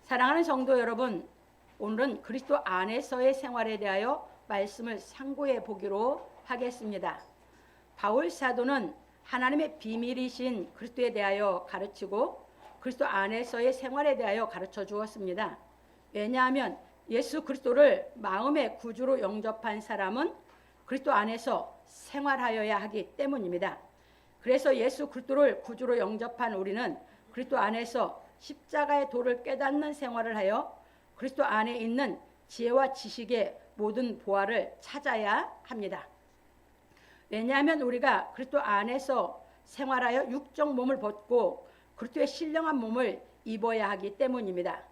사랑하는 성도 여러분, 오늘은 그리스도 안에서의 생활에 대하여 말씀을 상고해 보기로 하겠습니다. 바울 사도는 하나님의 비밀이신 그리스도에 대하여 가르치고 그리스도 안에서의 생활에 대하여 가르쳐 주었습니다. 왜냐하면 예수 그리스도를 마음의 구주로 영접한 사람은 그리스도 안에서 생활하여야 하기 때문입니다. 그래서 예수 그리스도를 구주로 영접한 우리는 그리스도 안에서 십자가의 도를 깨닫는 생활을 하여 그리스도 안에 있는 지혜와 지식의 모든 보화를 찾아야 합니다. 왜냐하면 우리가 그리스도 안에서 생활하여 육적 몸을 벗고 그리스도의 신령한 몸을 입어야 하기 때문입니다.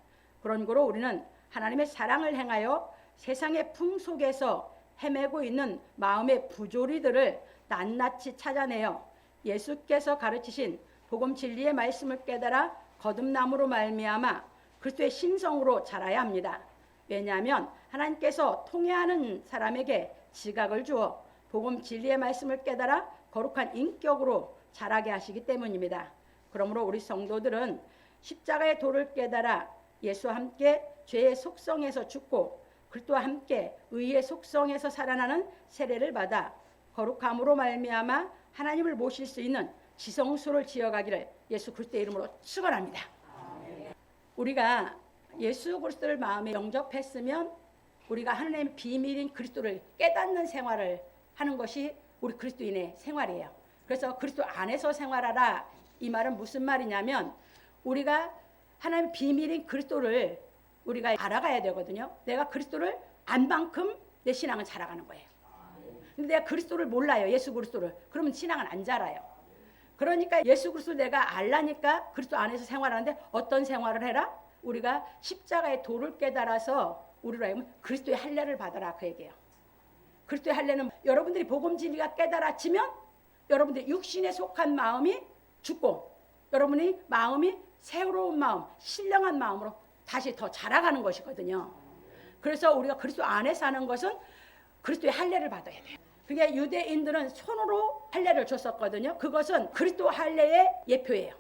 그런 거로 우리는 하나님의 사랑을 행하여 세상의 풍속에서 헤매고 있는 마음의 부조리들을 낱낱이 찾아내어 예수께서 가르치신 복음 진리의 말씀을 깨달아 거듭남으로 말미암아 그리스도의 신성으로 자라야 합니다. 왜냐하면 하나님께서 통회하는 사람에게 지각을 주어 복음 진리의 말씀을 깨달아 거룩한 인격으로 자라게 하시기 때문입니다. 그러므로 우리 성도들은 십자가의 도를 깨달아 예수와 함께 죄의 속성에서 죽고 그리스도와 함께 의의 속성에서 살아나는 세례를 받아 거룩함으로 말미암아 하나님을 모실 수 있는 지성소를 지어가기를 예수 그리스도의 이름으로 축원합니다. 우리가 예수 그리스도를 마음에 영접했으면 우리가 하나님의 비밀인 그리스도를 깨닫는 생활을 하는 것이 우리 그리스도인의 생활이에요. 그래서 그리스도 안에서 생활하라, 이 말은 무슨 말이냐면 우리가 하나님의 비밀인 그리스도를 우리가 알아가야 되거든요. 내가 그리스도를 안 만큼 내 신앙은 자라가는 거예요. 근데 내가 그리스도를 몰라요. 예수 그리스도를. 그러면 신앙은 안 자라요. 그러니까 예수 그리스도 내가 알라니까 그리스도 안에서 생활하는데 어떤 생활을 해라? 우리가 십자가의 도를 깨달아서 우리로 하여금 그리스도의 할례를 받아라, 그 얘기예요. 그리스도의 할례는 여러분들이 복음 진리가 깨달아지면 여러분들이 육신에 속한 마음이 죽고 여러분이 마음이 새로운 마음, 신령한 마음으로 다시 더 자라가는 것이거든요. 그래서 우리가 그리스도 안에 사는 것은 그리스도의 할례를 받아야 돼요. 그게 유대인들은 손으로 할례를 줬었거든요. 그것은 그리스도 할례의 예표예요.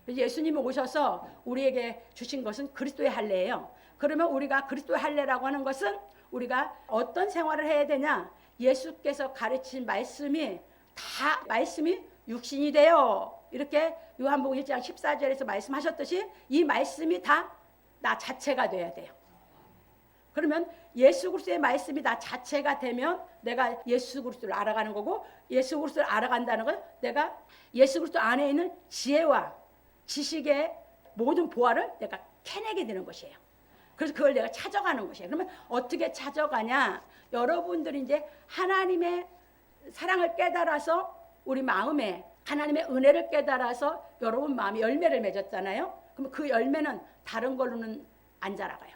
예수님이 오셔서 우리에게 주신 것은 그리스도의 할례예요. 그러면 우리가 그리스도의 할례라고 하는 것은 우리가 어떤 생활을 해야 되냐? 예수께서 가르친 말씀이 다 말씀이 육신이 되어 이렇게 요한복음 1장 14절에서 말씀하셨듯이 이 말씀이 다 나 자체가 돼야 돼요. 그러면 예수 그리스도의 말씀이 나 자체가 되면 내가 예수 그리스도를 알아가는 거고 예수 그리스도를 알아간다는 건 내가 예수 그리스도 안에 있는 지혜와 지식의 모든 보화를 내가 캐내게 되는 것이에요. 그래서 그걸 내가 찾아가는 것이에요. 그러면 어떻게 찾아가냐? 여러분들이 이제 하나님의 사랑을 깨달아서 우리 마음에 하나님의 은혜를 깨달아서 여러분 마음이 열매를 맺었잖아요. 그럼 그 열매는 다른 걸로는 안 자라가요.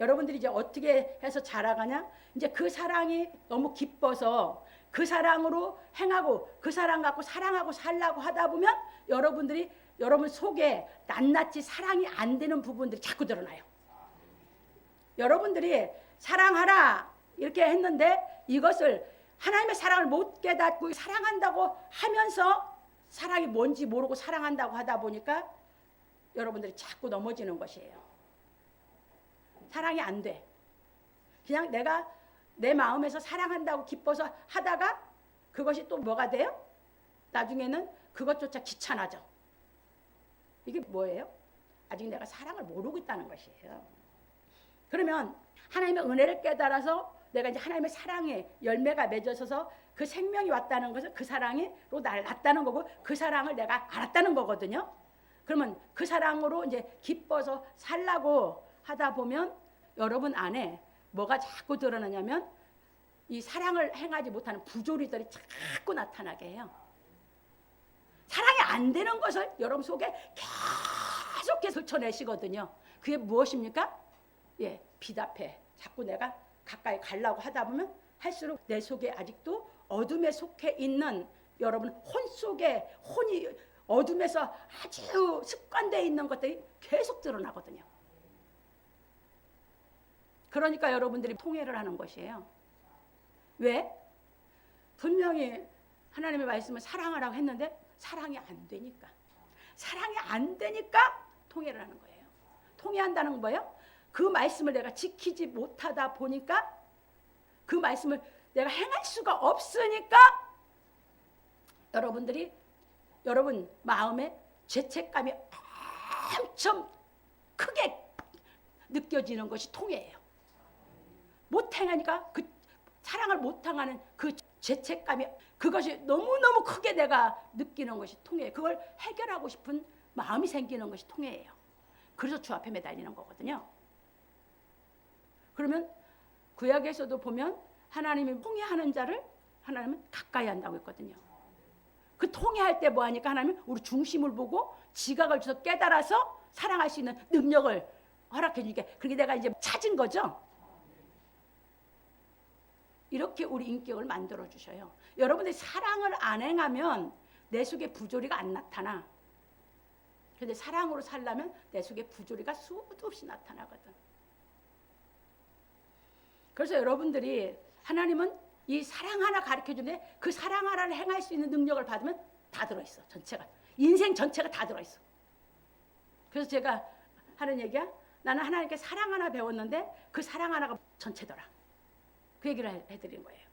여러분들이 이제 어떻게 해서 자라가냐? 이제 그 사랑이 너무 기뻐서 그 사랑으로 행하고 그 사랑 갖고 사랑하고 살라고 하다 보면 여러분들이 여러분 속에 낱낱이 사랑이 안 되는 부분들이 자꾸 드러나요. 여러분들이 사랑하라 이렇게 했는데 이것을 하나님의 사랑을 못 깨닫고 사랑한다고 하면서 사랑이 뭔지 모르고 사랑한다고 하다 보니까 여러분들이 자꾸 넘어지는 것이에요. 사랑이 안 돼. 그냥 내가 내 마음에서 사랑한다고 기뻐서 하다가 그것이 또 뭐가 돼요? 나중에는 그것조차 귀찮아져. 이게 뭐예요? 아직 내가 사랑을 모르고 있다는 것이에요. 그러면 하나님의 은혜를 깨달아서 내가 이제 하나님의 사랑에 열매가 맺어서 그 생명이 왔다는 것은 그 사랑으로 나를 낳았다는 거고 그 사랑을 내가 알았다는 거거든요. 그러면 그 사랑으로 이제 기뻐서 살라고 하다 보면 여러분 안에 뭐가 자꾸 드러나냐면 이 사랑을 행하지 못하는 부조리들이 자꾸 나타나게 해요. 사랑이 안 되는 것을 여러분 속에 계속해서 펼쳐내시거든요. 그게 무엇입니까? 예, 비답해. 자꾸 내가 가까이 가려고 하다 보면 할수록 내 속에 아직도 어둠에 속해 있는 여러분 혼 속에 혼이 어둠에서 아주 습관되어 있는 것들이 계속 드러나거든요. 그러니까 여러분들이 통회를 하는 것이에요. 왜? 분명히 하나님의 말씀을 사랑하라고 했는데 사랑이 안 되니까. 사랑이 안 되니까 통회를 하는 거예요. 통해한다는 건 뭐예요? 그 말씀을 내가 지키지 못하다 보니까 그 말씀을 내가 행할 수가 없으니까 여러분 마음에 죄책감이 엄청 크게 느껴지는 것이 통해예요. 못 행하니까 그 사랑을 못 행하는 그 죄책감이 그것이 너무너무 크게 내가 느끼는 것이 통해예요. 그걸 해결하고 싶은 마음이 생기는 것이 통해예요. 그래서 주 앞에 매달리는 거거든요. 그러면 구약에서도 보면 하나님이 통해하는 자를 하나님은 가까이 한다고 했거든요. 그 통해할 때 뭐 하니까 하나님은 우리 중심을 보고 지각을 줘서 깨달아서 사랑할 수 있는 능력을 허락해 주니까 그게 내가 이제 찾은 거죠. 이렇게 우리 인격을 만들어 주셔요. 여러분들이 사랑을 안 행하면 내 속에 부조리가 안 나타나. 그런데 사랑으로 살려면 내 속에 부조리가 수도 없이 나타나거든. 그래서 여러분들이 하나님은 이 사랑 하나 가르쳐 주는데 그 사랑 하나를 행할 수 있는 능력을 받으면 다 들어있어. 전체가. 인생 전체가 다 들어있어. 그래서 제가 하는 얘기야. 나는 하나님께 사랑 하나 배웠는데 그 사랑 하나가 전체더라. 그 얘기를 해드린 거예요.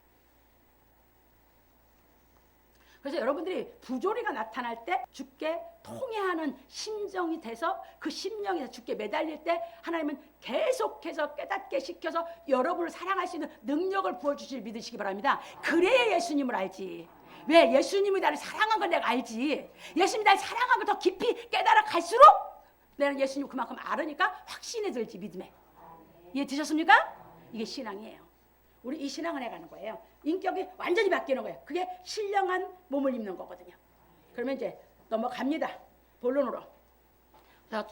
그래서 여러분들이 부조리가 나타날 때 주께 통해하는 심정이 돼서 그 심령에서 주께 매달릴 때 하나님은 계속해서 깨닫게 시켜서 여러분을 사랑할 수 있는 능력을 부어주실 믿으시기 바랍니다. 그래야 예수님을 알지. 왜? 예수님이 나를 사랑한 걸 내가 알지. 예수님이 나를 사랑한 걸 더 깊이 깨달아 갈수록 내가 예수님 그만큼 알으니까 확신이 들지 믿음에. 이해 되셨습니까? 이게 신앙이에요. 우리 이 신앙을 해가는 거예요. 인격이 완전히 바뀌는 거예요. 그게 신령한 몸을 입는 거거든요. 그러면 이제 넘어갑니다. 본론으로.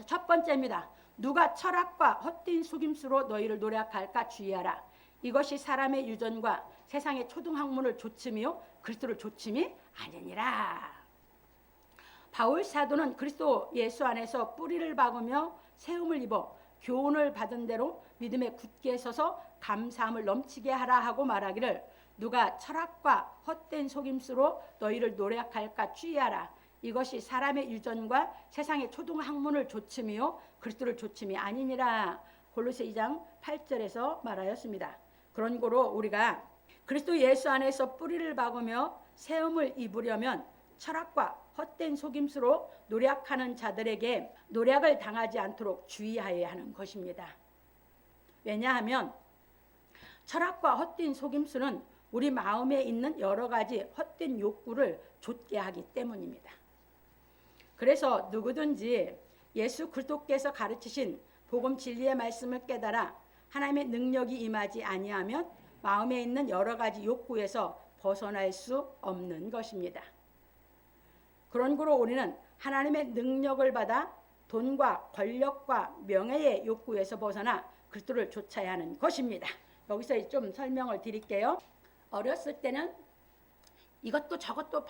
첫 번째입니다. 누가 철학과 헛된 속임수로 너희를 노략할까 주의하라. 이것이 사람의 유전과 세상의 초등학문을 조침이요 그리스도를 조침이 아니니라. 바울 사도는 그리스도 예수 안에서 뿌리를 박으며 세움을 입어 교훈을 받은 대로 믿음에 굳게 서서 감사함을 넘치게 하라 하고 말하기를 누가 철학과 헛된 속임수로 너희를 노략할까 주의하라. 이것이 사람의 유전과 세상의 초등학문을 조침이요 그리스도를 조침이 아니니라. 골로새 2장 8절에서 말하였습니다. 그런 고로 우리가 그리스도 예수 안에서 뿌리를 박으며 세움을 입으려면 철학과 헛된 속임수로 노략하는 자들에게 노략을 당하지 않도록 주의하여야 하는 것입니다. 왜냐하면 철학과 헛된 속임수는 우리 마음에 있는 여러 가지 헛된 욕구를 좇게 하기 때문입니다. 그래서 누구든지 예수 그리스도께서 가르치신 복음 진리의 말씀을 깨달아 하나님의 능력이 임하지 아니하면 마음에 있는 여러 가지 욕구에서 벗어날 수 없는 것입니다. 그런 거로 우리는 하나님의 능력을 받아 돈과 권력과 명예의 욕구에서 벗어나 그리스도를 좇아야 하는 것입니다. 여기서 좀 설명을 드릴게요. 어렸을 때는 이것도 저것도 막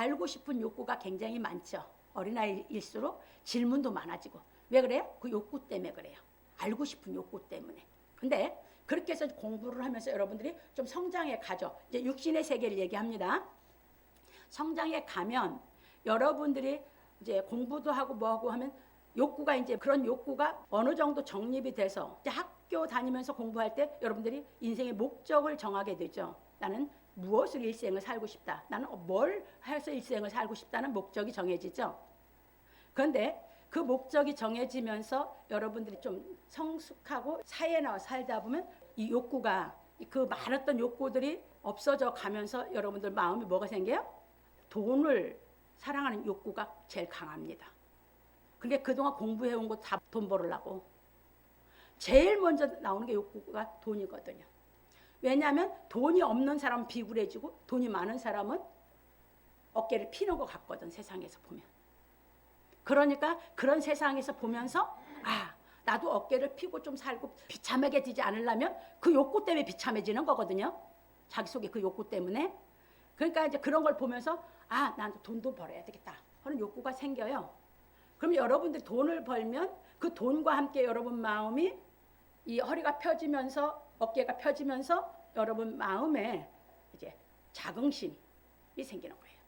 알고 싶은 욕구가 굉장히 많죠. 어린아이일수록 질문도 많아지고. 왜 그래요? 그 욕구 때문에 그래요. 알고 싶은 욕구 때문에. 근데 그렇게 해서 공부를 하면서 여러분들이 좀 성장에 가죠. 이제 육신의 세계를 얘기합니다. 성장에 가면 여러분들이 이제 공부도 하고 뭐하고 하면 욕구가 이제 그런 욕구가 어느 정도 정립이 돼서 이제 학교 다니면서 공부할 때 여러분들이 인생의 목적을 정하게 되죠. 나는 무엇을 일생을 살고 싶다. 나는 뭘 해서 일생을 살고 싶다는 목적이 정해지죠. 그런데 그 목적이 정해지면서 여러분들이 좀 성숙하고 사회에 나와 살다 보면 이 욕구가 그 많았던 욕구들이 없어져 가면서 여러분들 마음이 뭐가 생겨요? 돈을 사랑하는 욕구가 제일 강합니다. 그게 그동안 공부해온 거 다 돈 벌으려고. 제일 먼저 나오는 게 욕구가 돈이거든요. 왜냐하면 돈이 없는 사람은 비굴해지고 돈이 많은 사람은 어깨를 피는 것 같거든, 세상에서 보면. 그러니까 그런 세상에서 보면서 나도 어깨를 피고 좀 살고 비참하게 되지 않으려면 그 욕구 때문에 비참해지는 거거든요. 자기 속에 그 욕구 때문에. 그러니까 이제 그런 걸 보면서 난 돈도 벌어야 되겠다 하는 욕구가 생겨요. 그럼 여러분들이 돈을 벌면 그 돈과 함께 여러분 마음이 이 허리가 펴지면서 어깨가 펴지면서 여러분 마음에 이제 자긍심이 생기는 거예요.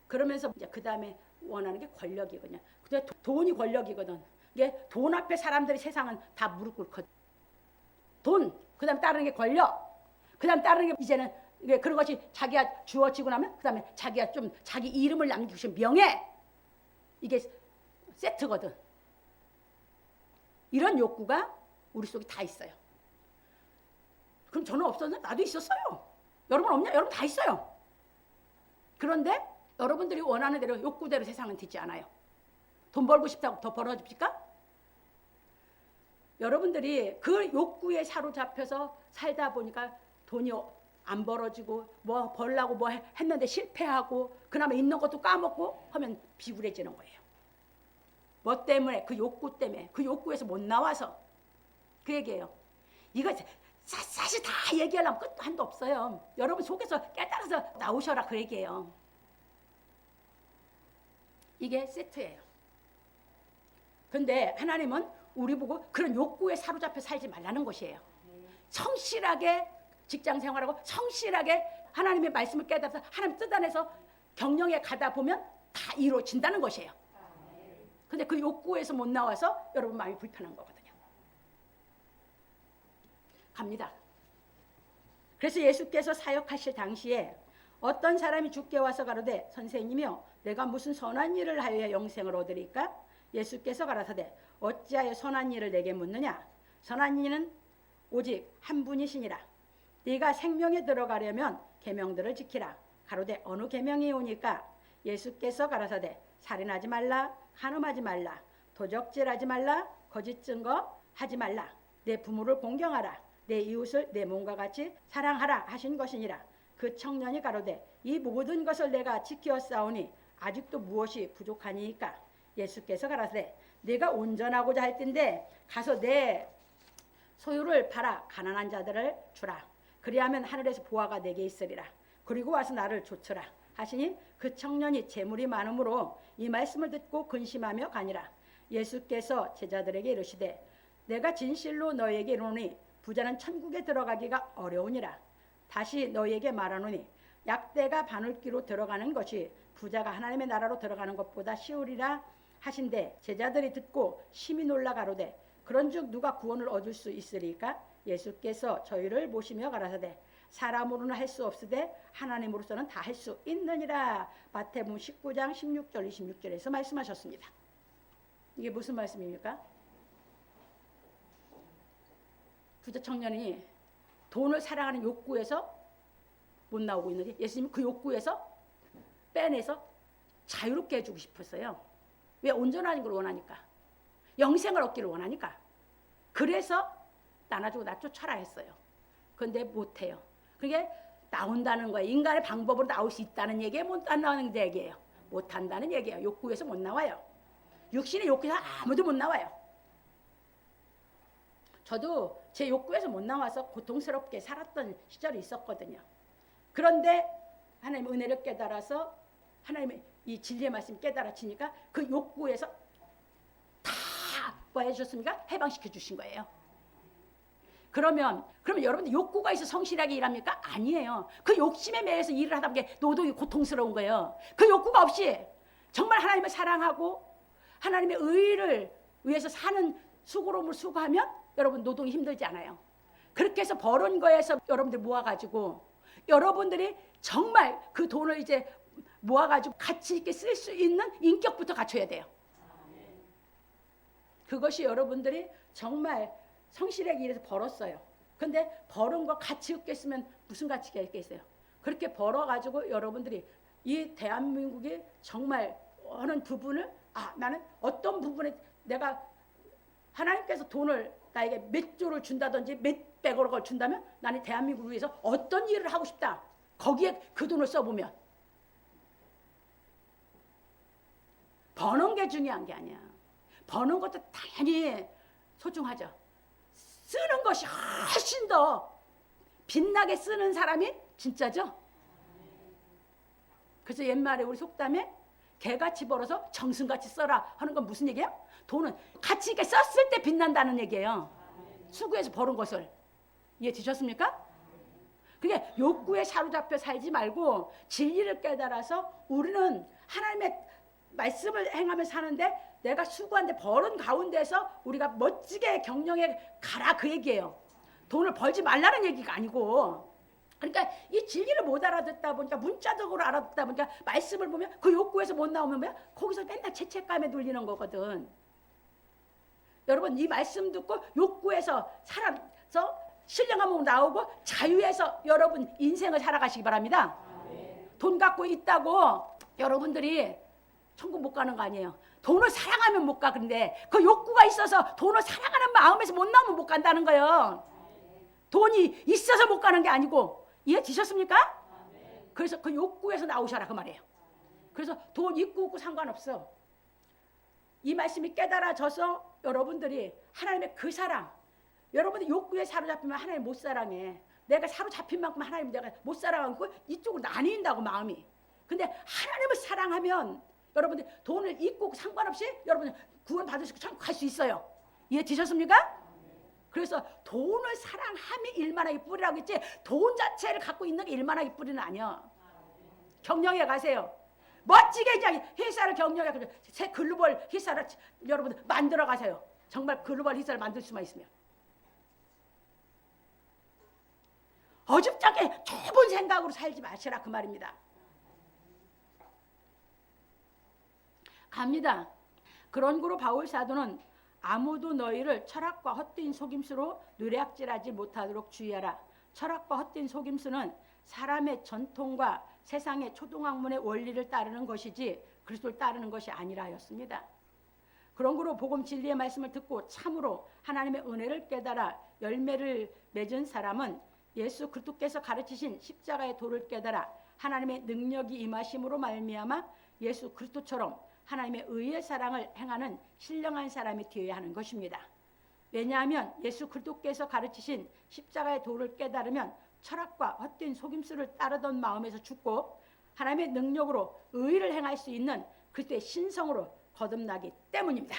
그러면서 이제 그 다음에 원하는 게 권력이거든요. 근데 돈이 권력이거든. 이게 돈 앞에 사람들이 세상은 다 무릎 꿇거든. 돈, 그 다음에 따르는 게 권력, 그 다음에 따르는 게 이제는 그런 것이 자기가 주어지고 나면 그 다음에 자기가 좀 자기 이름을 남기고 싶은 명예, 이게 세트거든. 이런 욕구가 우리 속에 다 있어요. 그럼 저는 없었나? 나도 있었어요. 여러분 없냐? 여러분 다 있어요. 그런데 여러분들이 원하는 대로 욕구대로 세상은 되지 않아요. 돈 벌고 싶다고 더 벌어집니까? 여러분들이 그 욕구에 사로잡혀서 살다 보니까 돈이 안 벌어지고 뭐 벌려고 뭐 했는데 실패하고 그나마 있는 것도 까먹고 하면 비굴해지는 거예요. 뭐 때문에? 그 욕구 때문에. 그 욕구에서 못 나와서 그 얘기예요. 이거 사실 다 얘기하려면 끝도 한도 없어요. 여러분 속에서 깨달아서 나오셔라 그 얘기예요. 이게 세트예요. 근데 하나님은 우리 보고 그런 욕구에 사로잡혀 살지 말라는 것이에요. 성실하게 직장 생활하고 성실하게 하나님의 말씀을 깨달아서 하나님 뜻 안에서 경영에 가다 보면 다 이루어진다는 것이에요. 근데 그 욕구에서 못 나와서 여러분 마음이 불편한 거거든요. 갑니다. 그래서 예수께서 사역하실 당시에 어떤 사람이 주께 와서 가로되 선생님이여 내가 무슨 선한 일을 하여야 영생을 얻으리까? 예수께서 가라사대 어찌하여 선한 일을 내게 묻느냐? 선한 이는 오직 한 분이시니라. 네가 생명에 들어가려면 계명들을 지키라. 가로되 어느 계명이 오니까? 예수께서 가라사대 살인하지 말라, 간음하지 말라, 도적질하지 말라, 거짓 증거하지 말라, 내 부모를 공경하라, 내 이웃을 내 몸과 같이 사랑하라 하신 것이니라. 그 청년이 가로되 이 모든 것을 내가 지키었사오니 아직도 무엇이 부족하니까? 예수께서 가라사대 네가 온전하고자 할 텐데 가서 내 소유를 팔아 가난한 자들을 주라. 그리하면 하늘에서 보화가 내게 있으리라. 그리고 와서 나를 좇으라 하시니 그 청년이 재물이 많으므로 이 말씀을 듣고 근심하며 가니라. 예수께서 제자들에게 이르시되 내가 진실로 너희에게 이르노니 부자는 천국에 들어가기가 어려우니라. 다시 너희에게 말하노니 약대가 바늘귀로 들어가는 것이 부자가 하나님의 나라로 들어가는 것보다 쉬우리라 하신대 제자들이 듣고 심히 놀라 가로되 그런즉 누가 구원을 얻을 수 있으리까? 예수께서 저희를 보시며 가라사대 사람으로는 할 수 없으되 하나님으로서는 다 할 수 있느니라. 마태복음 19장 16절 26절에서 말씀하셨습니다. 이게 무슨 말씀입니까? 부자 청년이 돈을 사랑하는 욕구에서 못 나오고 있는데 예수님은 그 욕구에서 빼내서 자유롭게 해주고 싶었어요. 왜? 온전한 걸 원하니까. 영생을 얻기를 원하니까. 그래서 나눠주고 나 쫓아라 했어요. 그런데 못해요. 그게 나온다는 거예요. 인간의 방법으로 나올 수 있다는 얘기예요. 못 나오는 얘기예요. 못한다는 얘기예요. 욕구에서 못 나와요. 육신의 욕구에서 아무도 못 나와요. 저도 제 욕구에서 못 나와서 고통스럽게 살았던 시절이 있었거든요. 그런데 하나님의 은혜를 깨달아서 하나님의 이 진리의 말씀 깨달아지니까 그 욕구에서 다 뭐 해주셨습니까? 해방시켜 주신 거예요. 그러면 여러분들 욕구가 있어 성실하게 일합니까? 아니에요. 그 욕심에 매여서 일을 하다 보니 노동이 고통스러운 거예요. 그 욕구가 없이 정말 하나님을 사랑하고 하나님의 의를 위해서 사는 수고로움을 수고하면 여러분 노동이 힘들지 않아요. 그렇게 해서 벌은 거에서 여러분들 모아가지고 여러분들이 정말 그 돈을 이제 모아가지고 가치 있게 쓸 수 있는 인격부터 갖춰야 돼요. 그것이 여러분들이 정말 성실하게 일해서 벌었어요. 근데 벌은 거 가치 있게 쓰면 무슨 가치가 있겠어요? 그렇게 벌어가지고 여러분들이 이 대한민국이 정말 어느 부분을 나는 어떤 부분에 내가 하나님께서 돈을 나에게 몇 조를 준다든지 몇백억을 준다면 나는 대한민국을 위해서 어떤 일을 하고 싶다. 거기에 그 돈을 써보면 버는 게 중요한 게 아니야. 버는 것도 당연히 소중하죠. 쓰는 것이 훨씬 더 빛나게 쓰는 사람이 진짜죠. 그래서 옛말에 우리 속담에 개같이 벌어서 정승같이 써라 하는 건 무슨 얘기예요? 돈은 가치 있게 썼을 때 빛난다는 얘기예요. 수고해서 벌은 것을. 이해 되셨습니까? 그게 욕구에 사로잡혀 살지 말고 진리를 깨달아서 우리는 하나님의 말씀을 행하며 사는데 내가 수고한데 벌은 가운데서 우리가 멋지게 경영에 가라 그 얘기예요. 돈을 벌지 말라는 얘기가 아니고. 그러니까 이 진리를 못 알아듣다 보니까 문자적으로 알아듣다 보니까 말씀을 보면 그 욕구에서 못 나오면 뭐야? 거기서 맨날 죄책감에 눌리는 거거든. 여러분 이 말씀 듣고 욕구에서 살아서 신령한 몸 나오고 자유에서 여러분 인생을 살아가시기 바랍니다. 돈 갖고 있다고 여러분들이 천국 못 가는 거 아니에요. 돈을 사랑하면 못 가. 그런데 그 욕구가 있어서 돈을 사랑하는 마음에서 못 나오면 못 간다는 거예요. 돈이 있어서 못 가는 게 아니고. 이해되셨습니까? 그래서 그 욕구에서 나오셔라 그 말이에요. 그래서 돈 있고 없고 상관없어. 이 말씀이 깨달아져서 여러분들이 하나님의 그 사랑, 여러분이 욕구에 사로잡히면 하나님 못 사랑해. 내가 사로잡힌 만큼 하나님 내가 못 사랑하고 이쪽으로 나뉜다고 마음이. 근데 하나님을 사랑하면 여러분들 돈을 있고 상관없이 여러분 구원 받으시고 천국 갈 수 있어요. 이해되셨습니까? 그래서 돈을 사랑함이 일만하게 뿌리라고 했지 돈 자체를 갖고 있는 게 일만하게 뿌리는 아니야. 경영에 가세요. 멋지게 이제 회사를 경영해 새 글로벌 회사를 여러분 만들어 가세요. 정말 글로벌 회사를 만들 수만 있으면. 어줍잖게 좁은 생각으로 살지 마시라 그 말입니다. 갑니다. 그런 고로 바울 사도는 아무도 너희를 철학과 헛된 속임수로 누략질하지 못하도록 주의하라. 철학과 헛된 속임수는 사람의 전통과 세상의 초등학문의 원리를 따르는 것이지 그리스도를 따르는 것이 아니라 하였습니다. 그런 거로 복음 진리의 말씀을 듣고 참으로 하나님의 은혜를 깨달아 열매를 맺은 사람은 예수 그리스도께서 가르치신 십자가의 도를 깨달아 하나님의 능력이 임하심으로 말미암아 예수 그리스도처럼 하나님의 의의 사랑을 행하는 신령한 사람이 되어야 하는 것입니다. 왜냐하면 예수 그리스도께서 가르치신 십자가의 도를 깨달으면 철학과 헛된 속임수를 따르던 마음에서 죽고 하나님의 능력으로 의를 행할 수 있는 그리스도의 신성으로 거듭나기 때문입니다.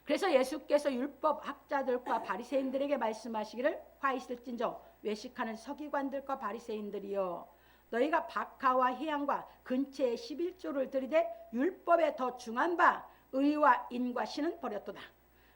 그래서 예수께서 율법 학자들과 바리새인들에게 말씀하시기를 화 있을진저 외식하는 서기관들과 바리새인들이여 너희가 박하와 희양과 근처의 11조를 들이대 율법에 더 중한 바 의와 인과 신은 버렸도다.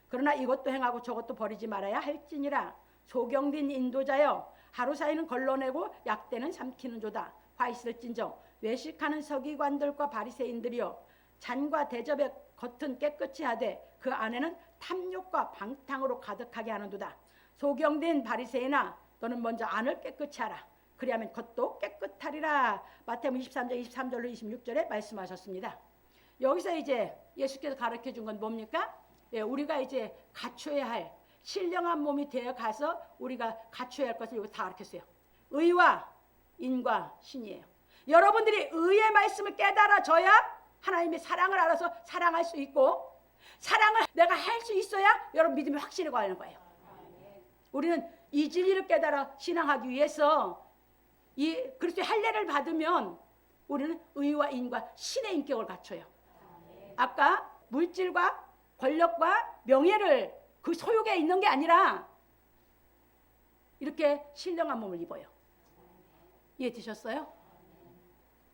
그러나 이것도 행하고 저것도 버리지 말아야 할지니라. 소경된 인도자여 하루 사이는 걸러내고 약대는 삼키는 조다. 화 있을진저 외식하는 서기관들과 바리새인들이여 잔과 대접의 겉은 깨끗이 하되 그 안에는 탐욕과 방탕으로 가득하게 하는도다. 소경된 바리새인아 너는 먼저 안을 깨끗이 하라. 그리하면 겉도 깨끗하리라. 마태복음 23장 23절로 26절에 말씀하셨습니다. 여기서 이제 예수께서 가르쳐 준 건 뭡니까? 예, 우리가 이제 갖춰야 할 신령한 몸이 되어 가서 우리가 갖춰야 할 것을 여기 다 가르쳤어요. 의와 인과 신이에요. 여러분들이 의의 말씀을 깨달아져야 하나님의 사랑을 알아서 사랑할 수 있고 사랑을 내가 할 수 있어야 여러분 믿음이 확실히 가는 거예요. 우리는 이 진리를 깨달아 신앙하기 위해서 이 그리스도의 할례를 받으면 우리는 의와 인과 신의 인격을 갖춰요. 아까 물질과 권력과 명예를 그 소욕에 있는 게 아니라 이렇게 신령한 몸을 입어요. 이해되셨어요?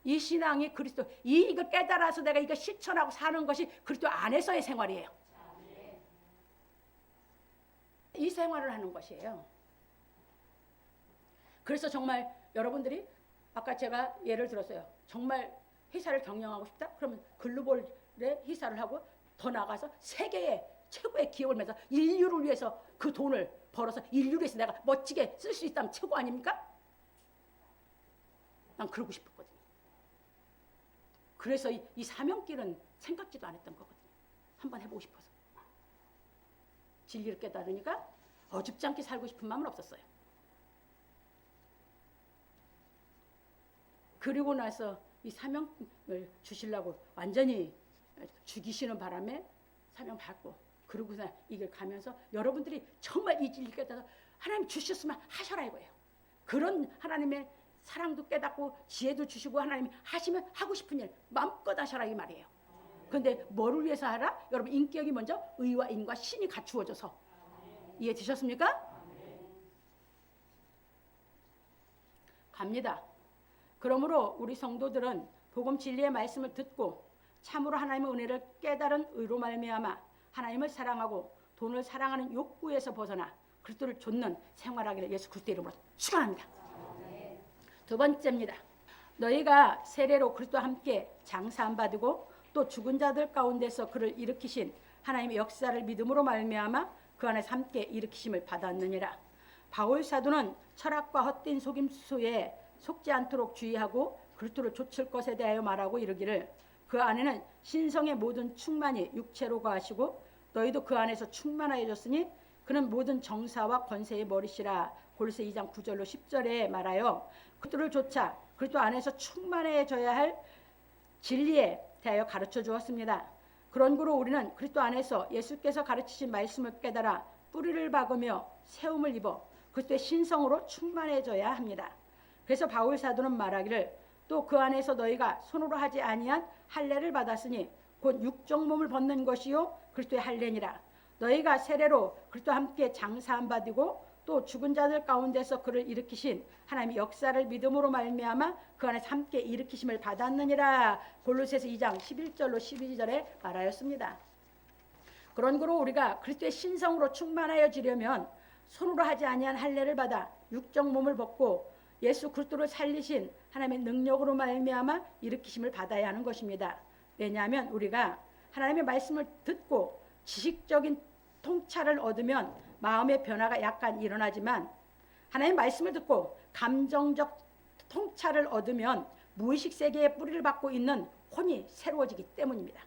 이 신앙이 그리스도 이걸 깨달아서 내가 이거 실천하고 사는 것이 그리스도 안에서의 생활이에요. 이 생활을 하는 것이에요. 그래서 정말 여러분들이 아까 제가 예를 들었어요. 정말 회사를 경영하고 싶다? 그러면 글로벌의 회사를 하고 더 나가서 세계의 최고의 기업을 맺어서 인류를 위해서 그 돈을 벌어서 인류를 위해서 내가 멋지게 쓸 수 있다면 최고 아닙니까? 난 그러고 싶었거든요. 그래서 이 사명길은 생각지도 않았던 거거든요. 한번 해보고 싶어서. 진리를 깨달으니까 어줍지 않게 살고 싶은 마음은 없었어요. 그리고 나서 이 사명을 주시려고 완전히 죽이시는 바람에 사명 받고 그러고 이 길 가면서 여러분들이 정말 이 진리 깨달아서 하나님 주셨으면 하셔라 이거예요. 그런 하나님의 사랑도 깨닫고 지혜도 주시고 하나님이 하시면 하고 싶은 일 마음껏 하셔라 이 말이에요. 그런데 뭐를 위해서 하라? 여러분 인격이 먼저 의와 인과 신이 갖추어져서. 이해되셨습니까? 갑니다. 그러므로 우리 성도들은 복음 진리의 말씀을 듣고 참으로 하나님의 은혜를 깨달은 의로 말미암아 하나님을 사랑하고 돈을 사랑하는 욕구에서 벗어나 그리스도를 좇는 생활하기를 예수 그리스도 이름으로 축원합니다. 두 번째입니다. 너희가 세례로 그리스도와 함께 장사함 받고 또 죽은 자들 가운데서 그를 일으키신 하나님의 역사를 믿음으로 말미암아 그 안에서 함께 일으키심을 받았느니라. 바울 사도는 철학과 헛된 속임수에 속지 않도록 주의하고 그리스도를 좇을 것에 대하여 말하고 이르기를 그 안에는 신성의 모든 충만이 육체로 거하시고 너희도 그 안에서 충만하여졌으니 그는 모든 정사와 권세의 머리시라. 골로새 2장 9절로 10절에 말하여 그리스도를 좇아 그리스도 안에서 충만해져야 할 진리에 대하여 가르쳐 주었습니다. 그런 거로 우리는 그리스도 안에서 예수께서 가르치신 말씀을 깨달아 뿌리를 박으며 세움을 입어 그리스도의 신성으로 충만해져야 합니다. 그래서 바울 사도는 말하기를 또 그 안에서 너희가 손으로 하지 아니한 할례를 받았으니 곧 육적 몸을 벗는 것이요 그리스도의 할례니라. 너희가 세례로 그리스도와 함께 장사함 받고 또 죽은 자들 가운데서 그를 일으키신 하나님의 역사를 믿음으로 말미암아 그 안에서 함께 일으키심을 받았느니라. 골로새서 2장 11절로 12절에 말하였습니다. 그런 거로 우리가 그리스도의 신성으로 충만하여지려면 손으로 하지 아니한 할례를 받아 육적 몸을 벗고 예수 그리스도를 살리신 하나님의 능력으로 말미암아 일으키심을 받아야 하는 것입니다. 왜냐하면 우리가 하나님의 말씀을 듣고 지식적인 통찰을 얻으면 마음의 변화가 약간 일어나지만 하나님의 말씀을 듣고 감정적 통찰을 얻으면 무의식 세계에 뿌리를 받고 있는 혼이 새로워지기 때문입니다.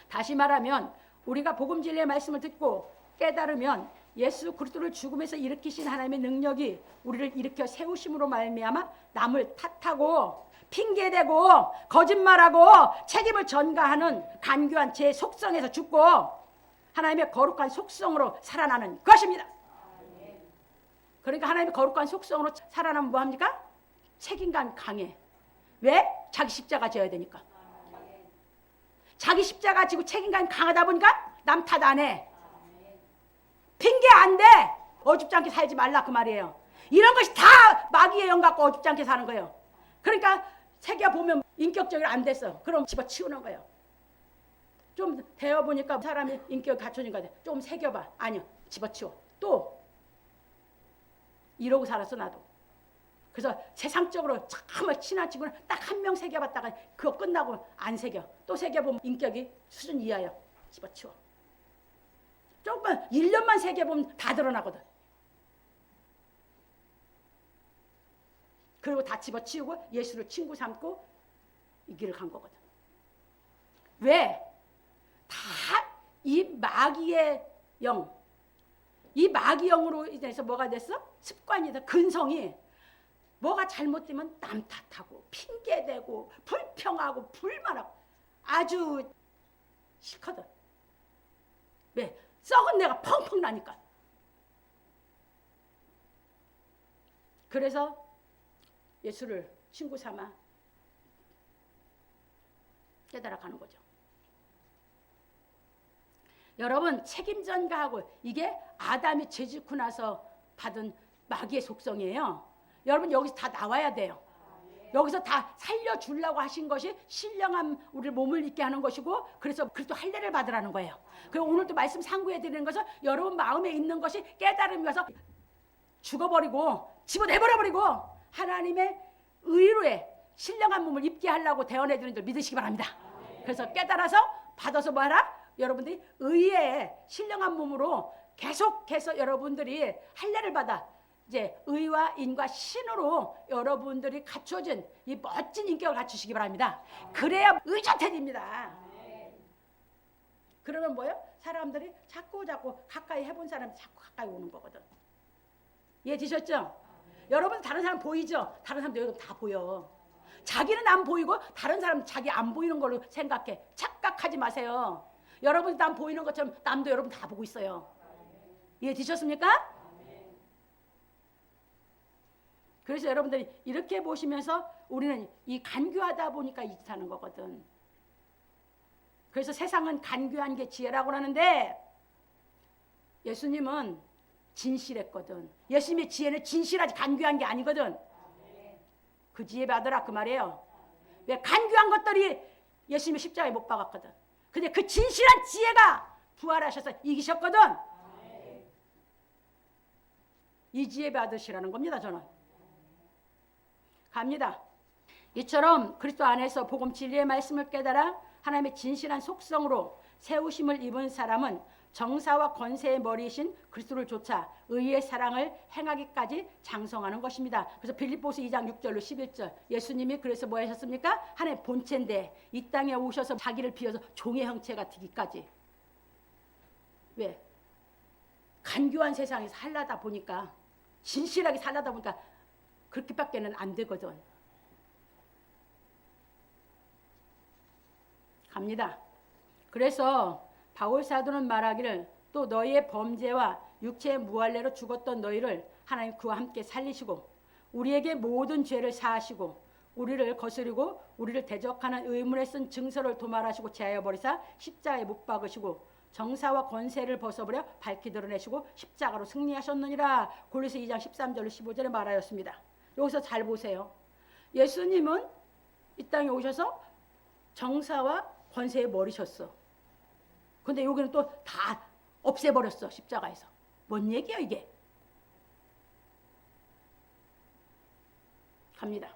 다시 말하면 우리가 복음 진리의 말씀을 듣고 깨달으면 예수 그리스도를 죽음에서 일으키신 하나님의 능력이 우리를 일으켜 세우심으로 말미암아 남을 탓하고 핑계대고 거짓말하고 책임을 전가하는 간교한 제 속성에서 죽고 하나님의 거룩한 속성으로 살아나는 것입니다. 그러니까 하나님의 거룩한 속성으로 살아나면 뭐합니까? 책임감 강해. 왜? 자기 십자가 져야 되니까. 자기 십자가 지고 책임감이 강하다 보니까 남 탓 안 해. 핑계 안 돼. 어줍지 않게 살지 말라 그 말이에요. 이런 것이 다 마귀의 영 갖고 어줍지 않게 사는 거예요. 그러니까 새겨보면 인격적으로 안 됐어. 그럼 집어치우는 거예요. 좀 되어보니까 사람이 인격이 갖춰진 거 같아. 좀 새겨봐. 아니요. 집어치워. 또 이러고 살았어 나도. 그래서 세상적으로 정말 친한 친구는 딱 한 명 새겨봤다가 그거 끝나고 안 새겨. 또 새겨보면 인격이 수준 이하야. 집어치워. 조금만 1년만 새겨보면 다 드러나거든. 그리고 다 집어치우고 예수를 친구 삼고 이 길을 간 거거든. 왜? 다 이 마귀의 영, 이 마귀 영으로 인해서 뭐가 됐어? 습관이다. 근성이 뭐가 잘못되면 남 탓하고 핑계대고 불평하고 불만하고 아주 싫거든. 왜? 썩은 내가 펑펑 나니까. 그래서 예수를 친구 삼아 깨달아가는 거죠. 여러분 책임 전가하고 이게 아담이 죄 짓고 나서 받은 마귀의 속성이에요. 여러분 여기서 다 나와야 돼요. 여기서 다 살려주려고 하신 것이 신령한 우리 몸을 있게 하는 것이고 그래서 그리스도 할례를 받으라는 거예요. 그리고 오늘도 말씀 상고해 드리는 것은 여러분 마음에 있는 것이 깨달으면서 죽어버리고 집어내버려버리고 하나님의 의로의 신령한 몸을 입게 하려고 대언해 드리는 줄 믿으시기 바랍니다. 그래서 깨달아서 받아서 뭐하라? 여러분들이 의의 신령한 몸으로 계속해서 여러분들이 할례를 받아 이제 의와 인과 신으로 여러분들이 갖춰진 이 멋진 인격을 갖추시기 바랍니다. 그래야 의젓해집니다. 그러면 뭐예요? 사람들이 자꾸 가까이 해본 사람이 자꾸 가까이 오는 거거든. 이해되셨죠? 여러분 다른 사람 보이죠? 다른 사람도 여러분 다 보여. 자기는 안 보이고 다른 사람 자기 안 보이는 걸로 생각해. 착각하지 마세요. 여러분이 남 보이는 것처럼 남도 여러분 다 보고 있어요. 이해되셨습니까? 그래서 여러분들이 이렇게 보시면서 우리는 이 간교하다 보니까 이 짓 하는 거거든. 그래서 세상은 간교한 게 지혜라고 하는데 예수님은 진실했거든. 예수님의 지혜는 진실하지 간교한 게 아니거든. 그 지혜 받으라 그 말이에요. 왜 간교한 것들이 예수님이 십자가에 못 박았거든. 근데 그 진실한 지혜가 부활하셔서 이기셨거든. 이 지혜 받으시라는 겁니다. 저는 갑니다. 이처럼 그리스도 안에서 복음 진리의 말씀을 깨달아 하나님의 진실한 속성으로 세우심을 입은 사람은 정사와 권세의 머리이신 그리스도를 좇아 의의 사랑을 행하기까지 장성하는 것입니다. 그래서 빌립보서 2장 6절로 11절 예수님이 그래서 뭐 하셨습니까? 하나님의 본체인데 이 땅에 오셔서 자기를 비워서 종의 형체가 되기까지. 왜? 간교한 세상에서 살다 보니까 진실하게 살다 보니까 그렇게밖에는 안 되거든. 갑니다. 그래서 바울 사도는 말하기를 또 너희의 범죄와 육체의 무할례로 죽었던 너희를 하나님 그와 함께 살리시고 우리에게 모든 죄를 사하시고 우리를 거스리고 우리를 대적하는 의문에 쓴 증서를 도말하시고 제하여 버리사 십자가에 못 박으시고 정사와 권세를 벗어버려 밝히 드러내시고 십자가로 승리하셨느니라. 골로새 2장 13절로 15절에 말하였습니다. 여기서 잘 보세요. 예수님은 이 땅에 오셔서 정사와 권세의 머리셨어. 근데 여기는 또 다 없애버렸어. 십자가에서. 뭔 얘기야 이게? 갑니다.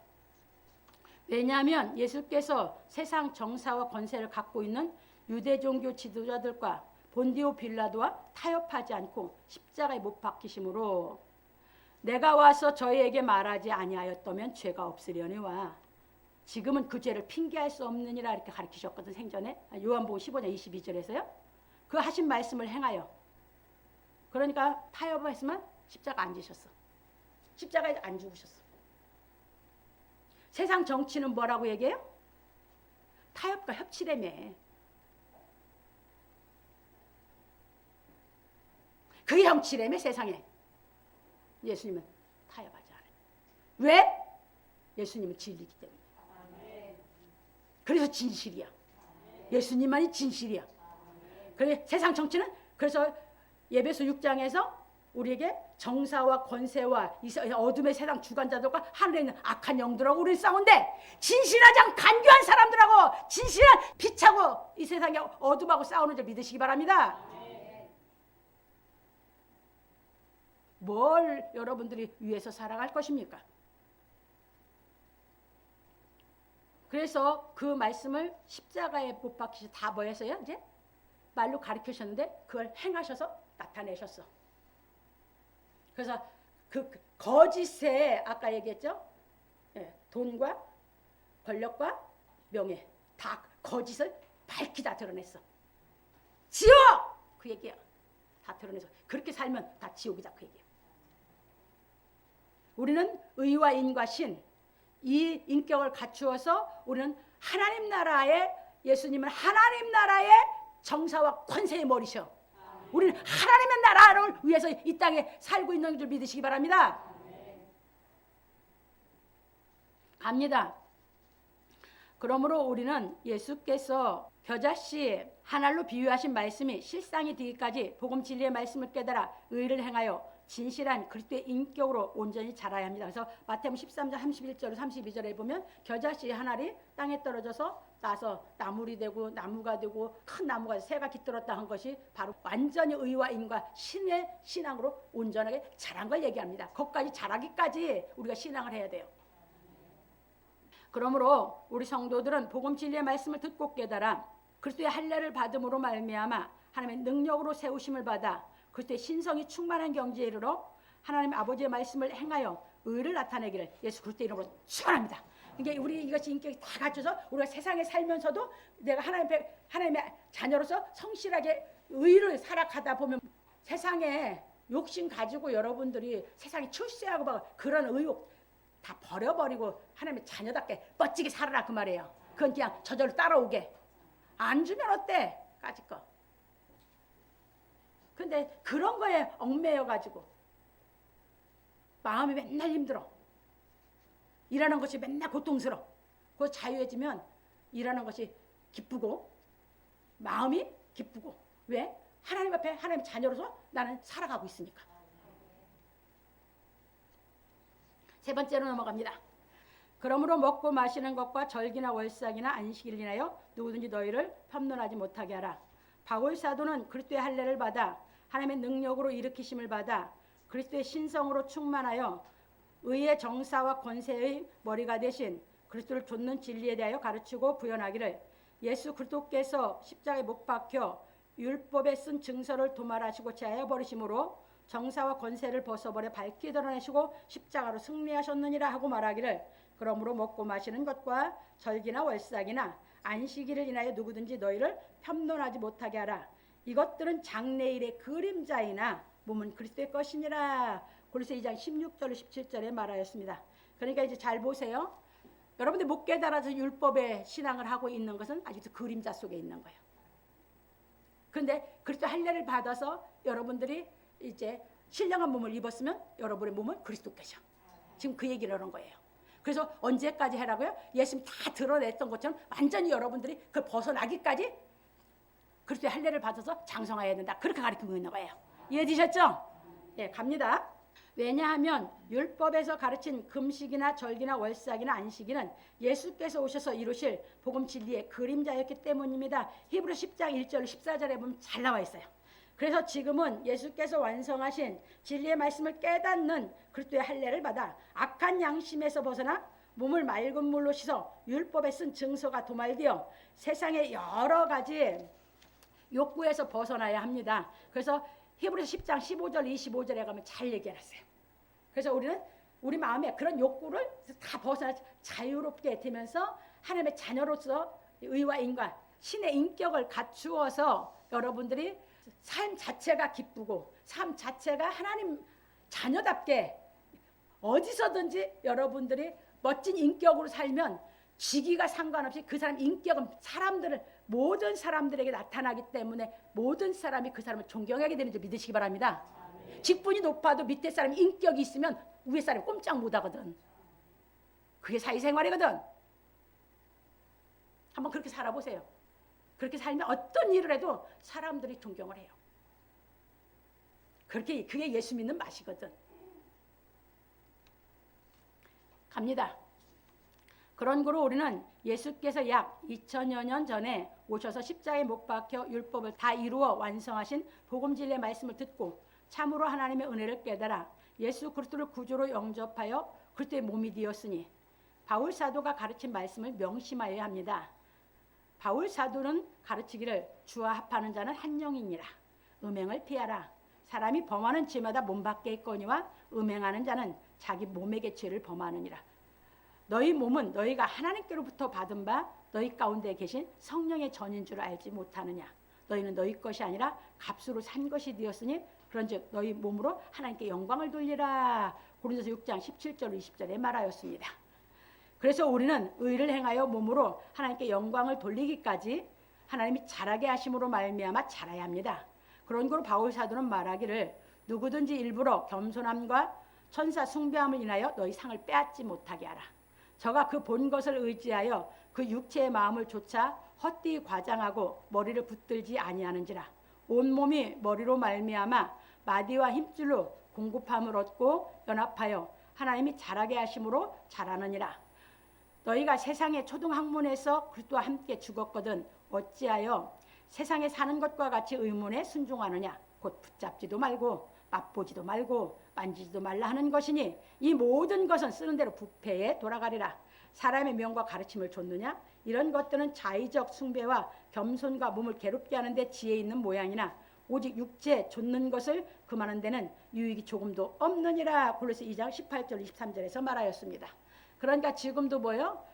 왜냐하면 예수께서 세상 정사와 권세를 갖고 있는 유대 종교 지도자들과 본디오 빌라도와 타협하지 않고 십자가에 못 박히심으로 내가 와서 저희에게 말하지 아니하였다면 죄가 없으려니와 지금은 그 죄를 핑계할 수 없느니라 이렇게 가르치셨거든. 생전에 요한복음 15장 22절에서요. 그 하신 말씀을 행하여 그러니까 타협을 했으면 십자가 안 지셨어. 십자가에 안 죽으셨어. 세상 정치는 뭐라고 얘기해요? 타협과 협치라며. 그게 정치라며 세상에. 예수님은 타협하지 않아요. 왜? 예수님은 진리이기 때문에. 그래서 진실이야. 예수님만이 진실이야. 그래 세상 정치는 그래서 예배소 6장에서 우리에게 정사와 권세와 이 어둠의 세상 주관자들과 하늘에 있는 악한 영들하고 우리는 싸운데 진실하지 않은 간교한 사람들하고 진실한 빛하고 이 세상의 어둠하고 싸우는 줄 믿으시기 바랍니다. 뭘 여러분들이 위해서 살아갈 것입니까? 그래서 그 말씀을 십자가에 못 박히셔 다 뭐해서요? 이제 말로 가르치셨는데 그걸 행하셔서 나타내셨어. 그래서 그 거짓에 아까 얘기했죠? 돈과 권력과 명예 다 거짓을 밝히 다 드러냈어. 지옥! 그 얘기야. 다 드러내서 그렇게 살면 다 지옥이다 그 얘기야. 우리는 의와 인과 신 이 인격을 갖추어서 우리는 하나님 나라의 예수님은 하나님 나라의 정사와 권세의 머리셔. 우리는 하나님의 나라를 위해서 이 땅에 살고 있는 줄 믿으시기 바랍니다. 갑니다. 그러므로 우리는 예수께서 겨자씨 한 알로 비유하신 말씀이 실상이 되기까지 복음 진리의 말씀을 깨달아 의를 행하여 진실한 그리스도의 인격으로 온전히 자라야 합니다. 그래서 마태복음 13장 31절 32절에 보면 겨자씨 한 알이 땅에 떨어져서 나서 나물이 되고 나무가 되고 큰 나무가 새가 깃들었다 한 것이 바로 완전히 의와 인과 신의 신앙으로 온전하게 자란 걸 얘기합니다. 거기까지 자라기까지 우리가 신앙을 해야 돼요. 그러므로 우리 성도들은 복음 진리의 말씀을 듣고 깨달아 그리스도의 할례를 받음으로 말미암아 하나님의 능력으로 세우심을 받아 그리스도의 신성이 충만한 경지에 이르러 하나님 아버지의 말씀을 행하여 의를 나타내기를 예수 그리스도의 이름으로 축원합니다. 이게 우리 이것이 인격이 다 갖춰서 우리가 세상에 살면서도 내가 하나님의 자녀로서 성실하게 의를 살아가다 보면 세상에 욕심 가지고 여러분들이 세상에 출세하고 막 그런 의욕 다 버려버리고 하나님의 자녀답게 멋지게 살아라 그 말이에요. 그건 그냥 저절로 따라오게. 안 주면 어때? 까짓 거. 근데 그런 거에 얽매여가지고 마음이 맨날 힘들어. 일하는 것이 맨날 고통스러워. 그 자유해지면 일하는 것이 기쁘고 마음이 기쁘고. 왜? 하나님 앞에 하나님 자녀로서 나는 살아가고 있으니까. 세 번째로 넘어갑니다. 그러므로 먹고 마시는 것과 절기나 월삭이나 안식일을 인하여 누구든지 너희를 편론하지 못하게 하라. 바울 사도는 그리스도의 할례를 받아 하나님의 능력으로 일으키심을 받아 그리스도의 신성으로 충만하여 의의 정사와 권세의 머리가 되신 그리스도를 좇는 진리에 대하여 가르치고 부연하기를, 예수 그리스도께서 십자가에 못 박혀 율법에 쓴 증서를 도말하시고 제하여 버리심으로 정사와 권세를 벗어버려 밝히 드러내시고 십자가로 승리하셨느니라 하고 말하기를, 그러므로 먹고 마시는 것과 절기나 월삭이나 안식일을 인하여 누구든지 너희를 편론하지 못하게 하라. 이것들은 장래일의 그림자이나 몸은 그리스도의 것이니라. 골로새 2장 16절 17절에 말하였습니다. 그러니까 이제 잘 보세요. 여러분들 못 깨달아서 율법의 신앙을 하고 있는 것은 아직도 그림자 속에 있는 거예요. 그런데 그리스도 할례를 받아서 여러분들이 이제 신령한 몸을 입었으면 여러분의 몸은 그리스도께서. 지금 그 얘기를 하는 거예요. 그래서 언제까지 해라고요? 예수님 다 드러냈던 것처럼 완전히 여러분들이 그걸 벗어나기까지 그리스도의 할례를 받아서 장성해야 된다. 그렇게 가르치고 있는 거예요. 이해되셨죠? 예, 갑니다. 왜냐하면 율법에서 가르친 금식이나 절기나 월삭이나 안식일은 예수께서 오셔서 이루실 복음 진리의 그림자였기 때문입니다. 히브리 10장 1절 14절에 보면 잘 나와 있어요. 그래서 지금은 예수께서 완성하신 진리의 말씀을 깨닫는 그리스도의 할례를 받아 악한 양심에서 벗어나 몸을 맑은 물로 씻어 율법에 쓴 증서가 도말되어 세상의 여러 가지 욕구에서 벗어나야 합니다. 그래서 히브리서 10장 15절 25절에 가면 잘 얘기해놨어요. 그래서 우리는 우리 마음에 그런 욕구를 다 벗어나 자유롭게 되면서 하나님의 자녀로서 의와 인과 신의 인격을 갖추어서 여러분들이 삶 자체가 기쁘고 삶 자체가 하나님 자녀답게 어디서든지 여러분들이 멋진 인격으로 살면 직위가 상관없이 그 사람 인격은 모든 사람들에게 나타나기 때문에 모든 사람이 그 사람을 존경하게 되는 줄 믿으시기 바랍니다. 직분이 높아도 밑에 사람이 인격이 있으면 위에 사람이 꼼짝 못하거든. 그게 사회생활이거든. 한번 그렇게 살아보세요. 그렇게 살면 어떤 일을 해도 사람들이 존경을 해요. 그게 예수 믿는 맛이거든. 갑니다. 그런 거로 우리는 예수께서 약 2000여 년 전에 오셔서 십자가에 못 박혀 율법을 다 이루어 완성하신 복음 진리의 말씀을 듣고 참으로 하나님의 은혜를 깨달아 예수 그리스도를 구주로 영접하여 그리스도의 몸이 되었으니 바울 사도가 가르친 말씀을 명심하여야 합니다. 바울 사도는 가르치기를 주와 합하는 자는 한 영이니라. 음행을 피하라. 사람이 범하는 죄마다 몸 밖에 있거니와 음행하는 자는 자기 몸에게 죄를 범하느니라. 너희 몸은 너희가 하나님께로부터 받은 바 너희 가운데 계신 성령의 전인 줄 알지 못하느냐. 너희는 너희 것이 아니라 값으로 산 것이 되었으니 그런즉 너희 몸으로 하나님께 영광을 돌리라. 고린도서 6장 17절 20절에 말하였습니다. 그래서 우리는 의를 행하여 몸으로 하나님께 영광을 돌리기까지 하나님이 잘하게 하심으로 말미암아 잘해야 합니다. 그런 거로 바울 사도는 말하기를 누구든지 일부러 겸손함과 천사 숭배함을 인하여 너희 상을 빼앗지 못하게 하라. 저가 그 본 것을 의지하여 그 육체의 마음을 조차 헛되이 과장하고 머리를 붙들지 아니하는지라. 온몸이 머리로 말미암아 마디와 힘줄로 공급함을 얻고 연합하여 하나님이 잘하게 하심으로 잘하느니라. 너희가 세상의 초등학문에서 그리스도와 함께 죽었거든 어찌하여 세상에 사는 것과 같이 의문에 순종하느냐. 곧 붙잡지도 말고 맛보지도 말고 만지지도 말라 하는 것이니 이 모든 것은 쓰는 대로 부패에 돌아가리라. 사람의 명과 가르침을 좇느냐. 이런 것들은 자의적 숭배와 겸손과 몸을 괴롭게 하는데 지혜 있는 모양이나 오직 육체 좇는 것을 금하는 데는 유익이 조금도 없느니라. 골로새 2장 18절 23절에서 말하였습니다. 그러니까 지금도 뭐요?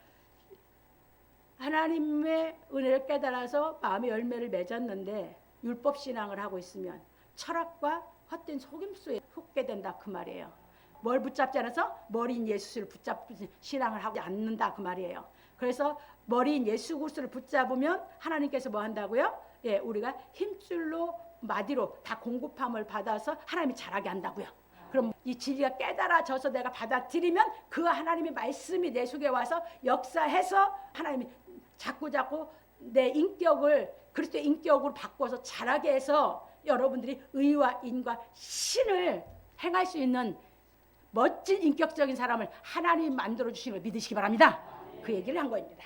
하나님의 은혜를 깨달아서 마음의 열매를 맺었는데 율법 신앙을 하고 있으면 철학과 헛된 속임수에 속게 된다 그 말이에요. 뭘 붙잡지 않아서 머리인 예수를 붙잡는 신앙을 하지 않는다 그 말이에요. 그래서 머리인 예수 그리스도를 붙잡으면 하나님께서 뭐 한다고요? 예, 우리가 힘줄로 마디로 다 공급함을 받아서 하나님이 잘하게 한다고요. 그럼 이 진리가 깨달아져서 내가 받아들이면 그 하나님의 말씀이 내 속에 와서 역사해서 하나님이 자꾸 내 인격을 그리스도의 인격으로 바꿔서 자라게 해서 여러분들이 의와 인과 신을 행할 수 있는 멋진 인격적인 사람을 하나님 만들어 주시는 걸 믿으시기 바랍니다. 그 얘기를 한 겁니다.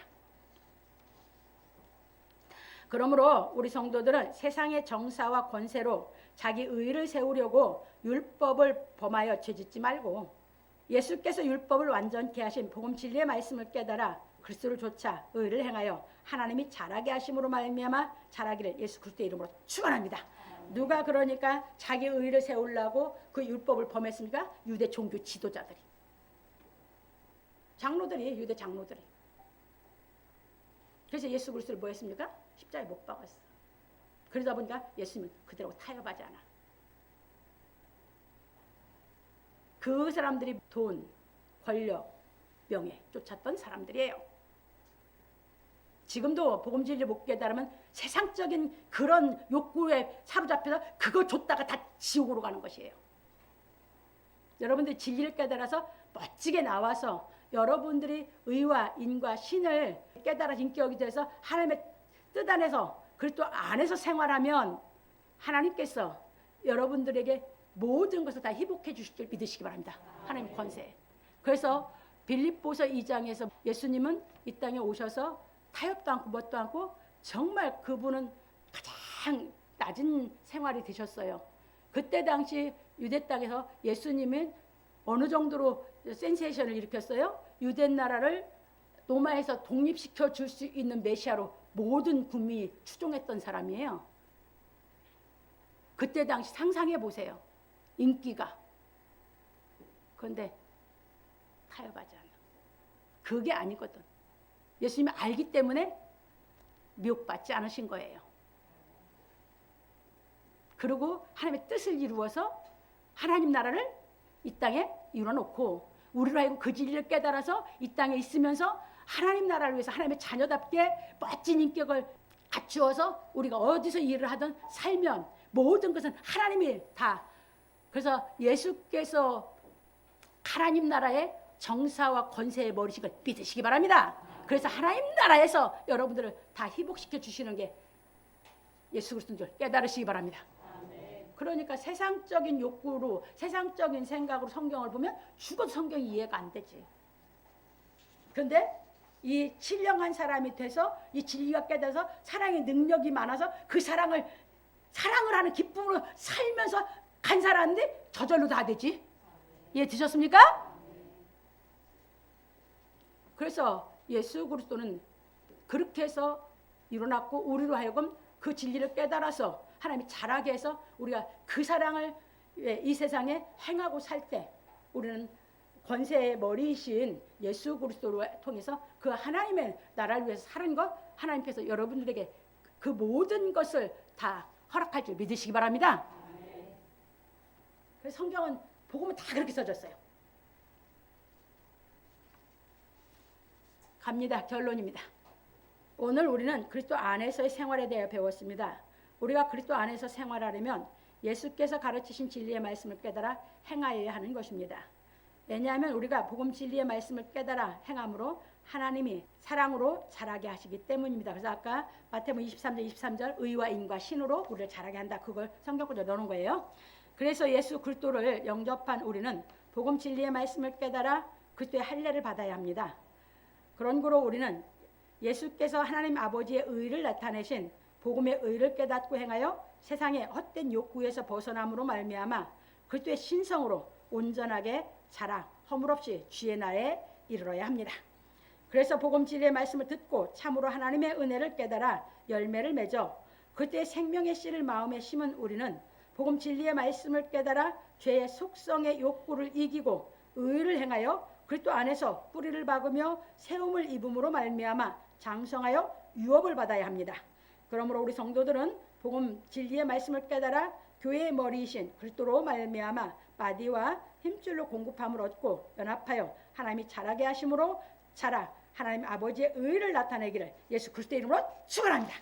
그러므로 우리 성도들은 세상의 정사와 권세로 자기 의를 세우려고 율법을 범하여 죄짓지 말고 예수께서 율법을 완전케 하신 복음 진리의 말씀을 깨달아 그리스도를 좇아 의를 행하여 하나님이 잘하게 하심으로 말미암아 잘하기를 예수 그리스도의 이름으로 축원합니다. 누가 그러니까 자기 의를 세우려고 그 율법을 범했습니까? 유대 종교 지도자들이, 장로들이, 유대 장로들이. 그래서 예수 그리스도를 뭐 했습니까? 십자가에 못 박았어. 그러다 보니까 예수님은 그대로 타협하지 않아. 그 사람들이 돈, 권력, 명예 쫓았던 사람들이에요. 지금도 복음 진리를 못 깨달으면 세상적인 그런 욕구에 사로잡혀서 그거 줬다가 다 지옥으로 가는 것이에요. 여러분들이 진리를 깨달아서 멋지게 나와서 여러분들이 의와 인과 신을 깨달아 인격이 돼서 하나님의 뜻 안에서 그리스도 안에서 생활하면 하나님께서 여러분들에게 모든 것을 다 회복해 주실 줄 믿으시기 바랍니다. 하나님 권세. 그래서 빌립보서 2장에서 예수님은 이 땅에 오셔서 타협도 않고 뭣도 않고 정말 그분은 가장 낮은 생활이 되셨어요. 그때 당시 유대 땅에서 예수님은 어느 정도로 센세이션을 일으켰어요? 유대 나라를 로마에서 독립시켜 줄 수 있는 메시아로 모든 국민이 추종했던 사람이에요. 그때 당시 상상해 보세요. 인기가. 그런데 타협하지 않아. 그게 아니거든. 예수님이 알기 때문에 미혹받지 않으신 거예요. 그리고 하나님의 뜻을 이루어서 하나님 나라를 이 땅에 이루어놓고 우리로 하여금 그 진리를 깨달아서 이 땅에 있으면서 하나님 나라를 위해서 하나님의 자녀답게 멋진 인격을 갖추어서 우리가 어디서 일을 하든 살면 모든 것은 하나님이 다. 그래서 예수께서 하나님 나라의 정사와 권세의 머리신 걸 믿으시기 바랍니다. 그래서 하나님 나라에서 여러분들을 다 회복시켜 주시는 게 예수 그리스도인 줄 깨달으시기 바랍니다. 그러니까 세상적인 욕구로 세상적인 생각으로 성경을 보면 죽어도 성경이 이해가 안 되지. 그런데 이 신령한 사람이 돼서 이 진리가 깨달아서 사랑의 능력이 많아서 그 사랑을 하는 기쁨으로 살면서 간 사람인데 저절로 다 되지. 이해 되셨습니까? 그래서 예수 그리스도는 그렇게 해서 일어났고 우리로 하여금 그 진리를 깨달아서 하나님이 잘하게 해서 우리가 그 사랑을 이 세상에 행하고 살 때 우리는 권세의 머리이신 예수 그리스도를 통해서 그 하나님의 나라를 위해서 사는 것 하나님께서 여러분들에게 그 모든 것을 다 허락할 줄 믿으시기 바랍니다. 그래서 성경은 복음은 다 그렇게 써졌어요. 갑니다. 결론입니다. 오늘 우리는 그리스도 안에서의 생활에 대해 배웠습니다. 우리가 그리스도 안에서 생활하려면 예수께서 가르치신 진리의 말씀을 깨달아 행하여야 하는 것입니다. 왜냐하면 우리가 복음 진리의 말씀을 깨달아 행함으로 하나님이 사랑으로 자라게 하시기 때문입니다. 그래서 아까 마태복음 23절 23절 의와 인과 신으로 우리를 자라게 한다. 그걸 성경구절 넣어놓은 거예요. 그래서 예수 그리스도를 영접한 우리는 복음 진리의 말씀을 깨달아 그리스도의 할례를 받아야 합니다. 그런 거로 우리는 예수께서 하나님 아버지의 의를 나타내신 복음의 의를 깨닫고 행하여 세상의 헛된 욕구에서 벗어남으로 말미암아 그리스도의 신성으로 온전하게 자라 허물없이 주의 날에 이르러야 합니다. 그래서 복음 진리의 말씀을 듣고 참으로 하나님의 은혜를 깨달아 열매를 맺어 그때의 생명의 씨를 마음에 심은 우리는 복음 진리의 말씀을 깨달아 죄의 속성의 욕구를 이기고 의를 행하여 그리스도 안에서 뿌리를 박으며 세움을 입음으로 말미암아 장성하여 유업을 받아야 합니다. 그러므로 우리 성도들은 복음 진리의 말씀을 깨달아 교회의 머리이신 그리스도로 말미암아 바디와 힘줄로 공급함을 얻고 연합하여 하나님이 자라게 하심으로 자라 하나님 아버지의 의를 나타내기를 예수 그리스도의 이름으로 축원합니다.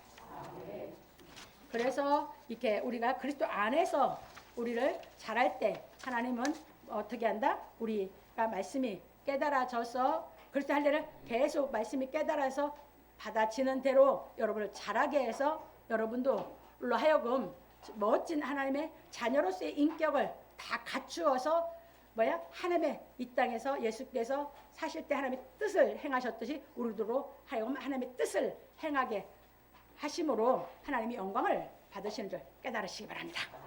그래서 이렇게 우리가 그리스도 안에서 우리를 자랄 때 하나님은 어떻게 한다? 우리가 말씀이 깨달아져서 그리스도 할례를 계속 말씀이 깨달아서 받아치는 대로 여러분을 자라게 해서 여러분들로 하여금 멋진 하나님의 자녀로서의 인격을 다 갖추어서 뭐야? 하나님의 이 땅에서 예수께서 사실 때 하나님의 뜻을 행하셨듯이 우리들로 하여금 하나님의 뜻을 행하게 하심으로 하나님이 영광을 받으시는 줄 깨달으시기 바랍니다.